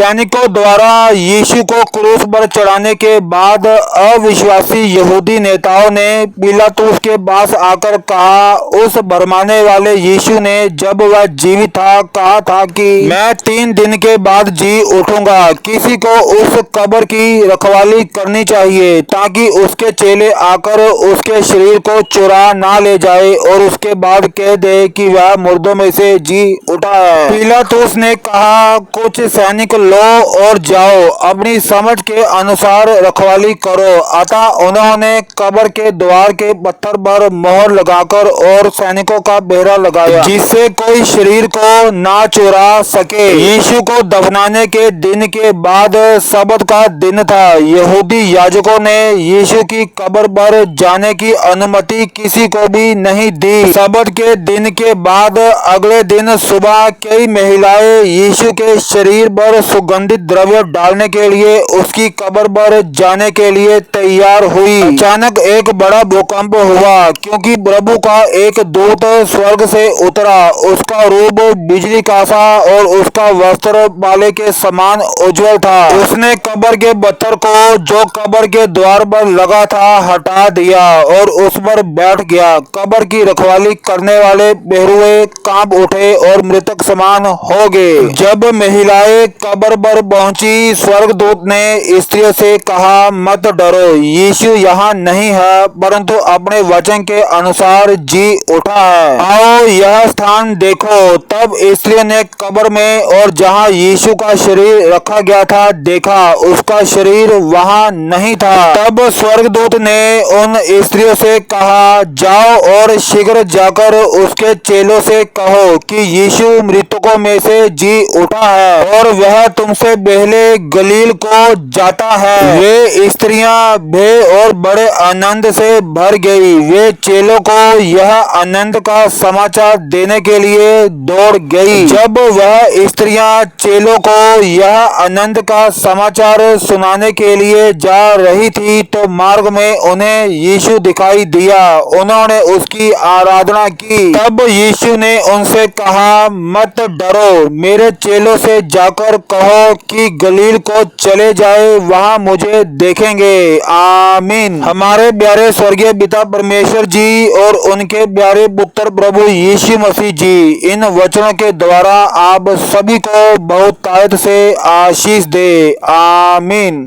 सैनिकों द्वारा यीशु को क्रूस पर चढ़ाने के बाद अविश्वासी यहूदी नेताओं ने पिलातुस के पास आकर कहा, उस भरमाने वाले यीशु ने जब वह जीवित था कहा था कि मैं 3 दिन के बाद जी उठूंगा। किसी को उस कब्र की रखवाली करनी चाहिए ताकि उसके चेले आकर उसके शरीर को चुरा ना ले जाए और उसके बाद कह दे कि वह मुर्दों में से जी उठा है। पिलातुस ने कहा, कुछ सैनिक लो और जाओ, अपनी समझ के अनुसार रखवाली करो। अतः उन्होंने कब्र के द्वार के पत्थर पर मोहर लगाकर और सैनिकों का पहरा लगाया, जिससे कोई शरीर को ना चुरा सके। यीशु को दफनाने के दिन के बाद सबत का दिन था। यहूदी याजकों ने यीशु की कब्र पर जाने की अनुमति किसी को भी नहीं दी। सबत के दिन के बाद अगले दिन सुबह कई महिलाएं यीशु के शरीर पर सुगंधित द्रव्य डालने के लिए उसकी कब्र पर जाने के लिए तैयार हुई। अचानक एक बड़ा भूकंप हुआ, क्योंकि प्रभु का एक दूत स्वर्ग से उतरा। उसका रूप बिजली का सा और उसका वस्त्र पाले के समान उज्जवल था। उसने कब्र के पत्थर को जो कब्र के द्वार पर लगा था हटा दिया और उस पर बैठ गया। कब्र की रखवाली करने वाले पहरुए कांप उठे और मृतक समान हो गए। जब महिलाएं कब्र पर पहुंची, स्वर्गदूत ने स्त्रियों से कहा, मत डरो, यीशु यहाँ नहीं है परंतु अपने वचन के अनुसार जी उठा है। आओ यह स्थान देखो। तब स्त्रियों ने कब्र में और जहाँ यीशु का शरीर रखा गया था देखा, उसका शरीर वहाँ नहीं था। तब स्वर्गदूत ने उन स्त्रियों से कहा, जाओ और शीघ्र जाकर उसके चेलों से कहो कि यीशु मृतकों में से जी उठा है और वह तुमसे पहले गलील को जाता है। वे स्त्रियां भय और बड़े आनंद से भर गई। वे चेलों को यह आनंद का समाचार देने के लिए दौड़ गई। जब वह स्त्रियां चेलों को यह आनंद का समाचार सुनाने के लिए जा रही थी तो मार्ग में उन्हें यीशु दिखाई दिया। उन्होंने उसकी आराधना की। तब यीशु ने उनसे कहा, मत डरो, मेरे चेलों से जाकर कहो कि गलील को चले जाए, वहाँ मुझे देखेंगे। आमीन। हमारे प्यारे स्वर्गीय पिता परमेश्वर जी और उनके प्यारे पुत्र प्रभु यीशु मसीह जी, इन वचनों के द्वारा आप सभी को बहुत ताकत से आशीष दे। आमीन।